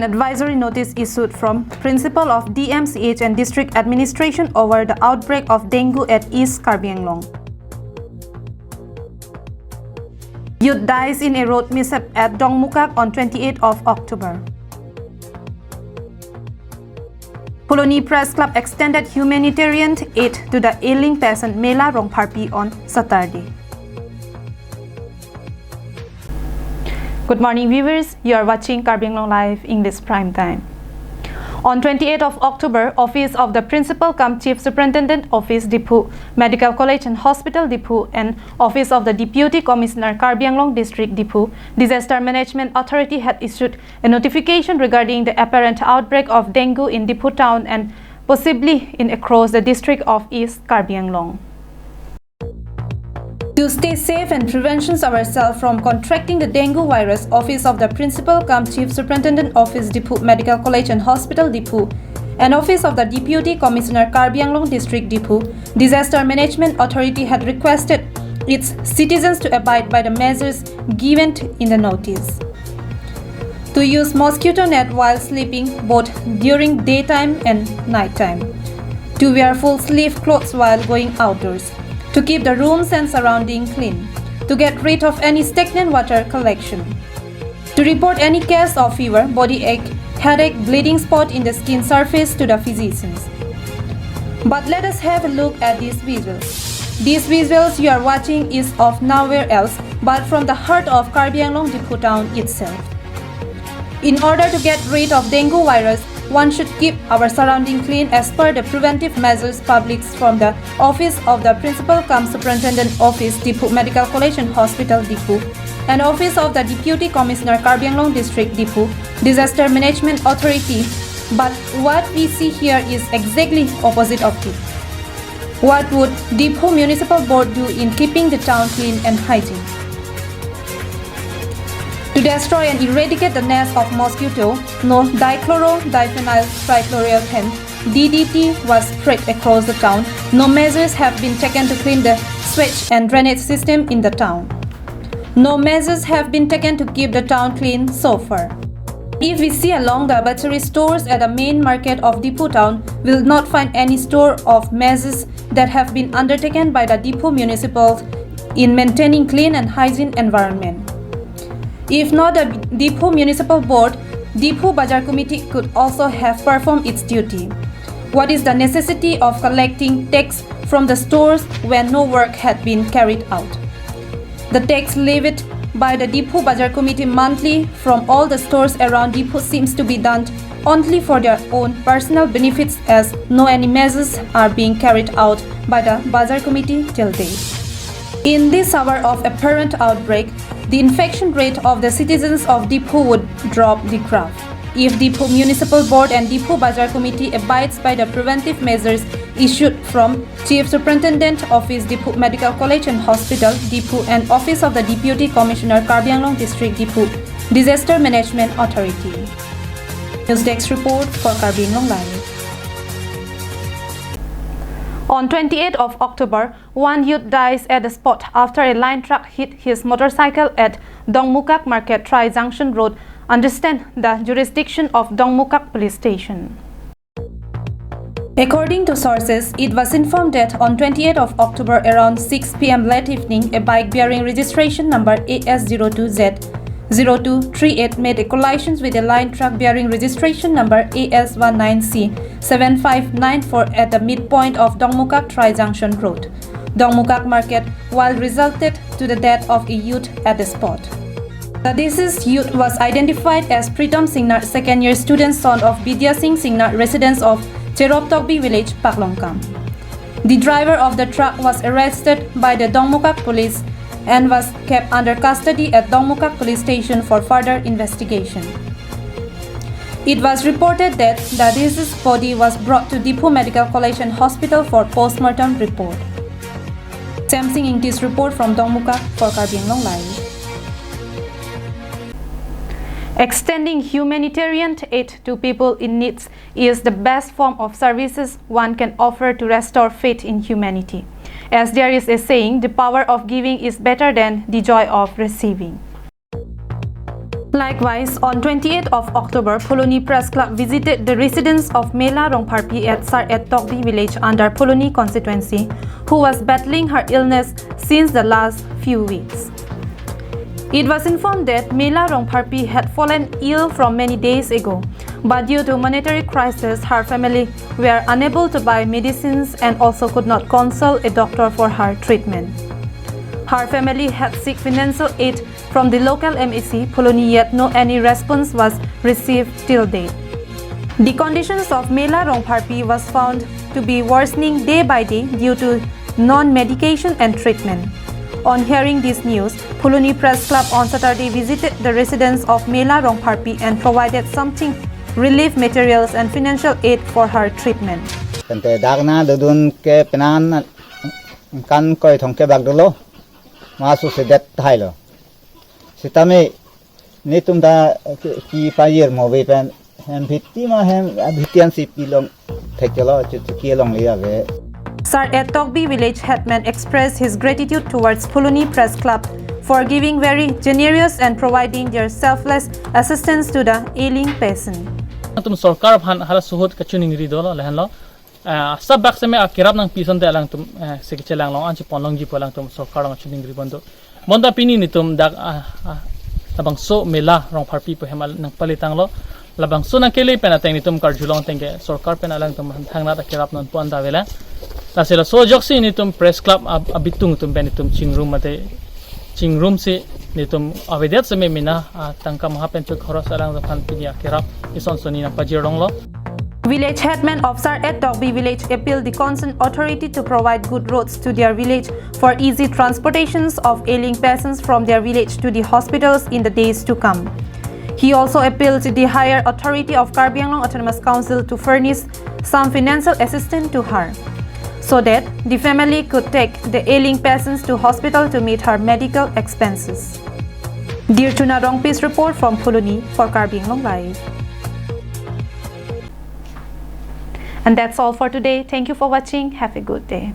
an advisory notice issued from Principal of DMCH and District Administration over the outbreak of dengue at East Karbi Anglong. Youth dies in a road mishap at Dongmukak on 28th of October. Puloni Press Club extended humanitarian aid to the ailing peasant Mela Rongparpi on Saturday. Good morning viewers, you are watching Karbi Anglong Live English Prime Time. On 28th of October, Office of the Principal cum Chief Superintendent Office Diphu Medical College and Hospital Diphu and Office of the Deputy Commissioner Karbi Anglong District Diphu Disaster Management Authority had issued a notification regarding the apparent outbreak of dengue in Diphu town and possibly in across the district of East Karbi Anglong. To stay safe and prevention ourselves from contracting the dengue virus, Office of the Principal cum Chief Superintendent Office Diphu Medical College and Hospital Diphu and Office of the Deputy Commissioner Karbi Anglong District Diphu Disaster Management Authority had requested its citizens to abide by the measures given in the notice. To use mosquito net while sleeping both during daytime and nighttime. To wear full sleeve clothes while going outdoors. To keep the rooms and surroundings clean, to get rid of any stagnant water collection, to report any case of fever, body ache, headache, bleeding spot in the skin surface to the physicians. But let us have a look at these visuals. These visuals you are watching is of nowhere else but from the heart of Karbi Anglong Diphu town itself. In order to get rid of dengue virus, one should keep our surrounding clean as per the preventive measures published from the Office of the Principal cum Superintendent Office Diphu Medical College and Hospital Diphu and Office of the Deputy Commissioner Karbi Anglong District Diphu Disaster Management Authority. But what we see here is exactly opposite of it. What would Diphu Municipal Board do in keeping the town clean and hygiene? To destroy and eradicate the nest of mosquito, no dichloro-diphenyl trichloroethane (DDT) was spread across the town. No measures have been taken to clean the sewage and drainage system in the town. No measures have been taken to keep the town clean so far. If we see along the battery stores at the main market of Diphu town, we will not find any store of measures that have been undertaken by the Diphu municipal in maintaining clean and hygiene environment. If not the Diphu Municipal Board, Diphu Bazar Committee could also have performed its duty. What is the necessity of collecting tax from the stores when no work had been carried out? The tax levied by the Diphu Bazar Committee monthly from all the stores around Diphu seems to be done only for their own personal benefits as no any measures are being carried out by the Bazar Committee till date. In this hour of apparent outbreak, the infection rate of the citizens of Diphu would drop the graph. If Diphu Municipal Board and Diphu Bazar Committee abides by the preventive measures issued from Chief Superintendent Office Diphu Medical College and Hospital Diphu and Office of the Deputy Commissioner Karbi Anglong District Diphu Disaster Management Authority. News Desk report for Karbi Anglong Live. On 28th of October, one youth dies at the spot after a line truck hit his motorcycle at Dongmukak Market Tri-Junction Road, understand the jurisdiction of Dongmukak Police Station. According to sources, it was informed that on 28th of October around 6 p.m. late evening, a bike bearing registration number AS02Z0238 made a collision with a line truck bearing registration number AS19C7594 at the midpoint of Dongmukak Tri-Junction Road, Dongmukak Market, while resulted to the death of a youth at the spot. The deceased youth was identified as Pritam Singnat, second-year student, son of Bidya Singh Singnat, residents of Cheroptokbi village, Paklongkam. The driver of the truck was arrested by the Dongmukak police and was kept under custody at Dongmukak Police Station for further investigation. It was reported that the deceased body was brought to Diphu Medical College and Hospital for post-mortem report. Samsing Ingtis report from Dongmukak for Karbi Anglong Live. Extending humanitarian aid to people in need is the best form of services one can offer to restore faith in humanity. As there is a saying, the power of giving is better than the joy of receiving. Likewise, on 28th of October, Pholoni Press Club visited the residence of Mela Rongparpi at Saret Tokbi village under Pholoni constituency, who was battling her illness since the last few weeks. It was informed that Mela Rongparpi had fallen ill from many days ago, but due to monetary crisis, her family were unable to buy medicines and also could not consult a doctor for her treatment. Her family had sought financial aid from the local MEC, Pholoni, yet no any response was received till date. The conditions of Mela Rongparpi was found to be worsening day by day due to non-medication and treatment. On hearing this news, Pholoni Press Club on Saturday visited the residence of Mela Rongparpi and provided something relief materials and financial aid for her treatment. Tante dagna dudun ke penan kan koi thong ke bagdolo masu sedet thailo sitame ni tumda ki payer mo be pen hem bhitti ma hem bhitian si pilong thekelo ki long liya ve. Saret Tokbi village headman expressed his gratitude towards Pholoni Press Club for giving very generous and providing their selfless assistance to the ailing patient. तुम सरकार भान हला सुहोत कचुनिंग रिदोलो लहनलो सब box में किराब नंग पीसन ते अलंग तुम सिकिचे लांग लो आंची पनलंग जी पलंग तुम सरकार नंग चुनिंग रिबंदो बंदा पिनी नि तुम दाग labang so Mela Rongparpi po hemal nang palitang lo labang so nang kele pena teng ni tum karjulong tengke sarkar pena lang tum hangna ta kirap non pon da vela ta sela so joksi ni tum press club abitung tum ben tum chingrum mate chingrum se ni tum avedet se me mina tangka mahapen tu khoros alang da phan pinia kirap ison soni na pajirong lo. Village headman of Saret Tokbi village appealed the concerned authority to provide good roads to their village for easy transportations of ailing patients from their village to the hospitals in the days to come. He also appealed to the higher authority of Karbi Anglong Autonomous Council to furnish some financial assistance to her, so that the family could take the ailing patients to hospital to meet her medical expenses. Dear Tuna Rongpi's report from Pholoni for Karbi Anglong Live. And that's all for today. Thank you for watching. Have a good day.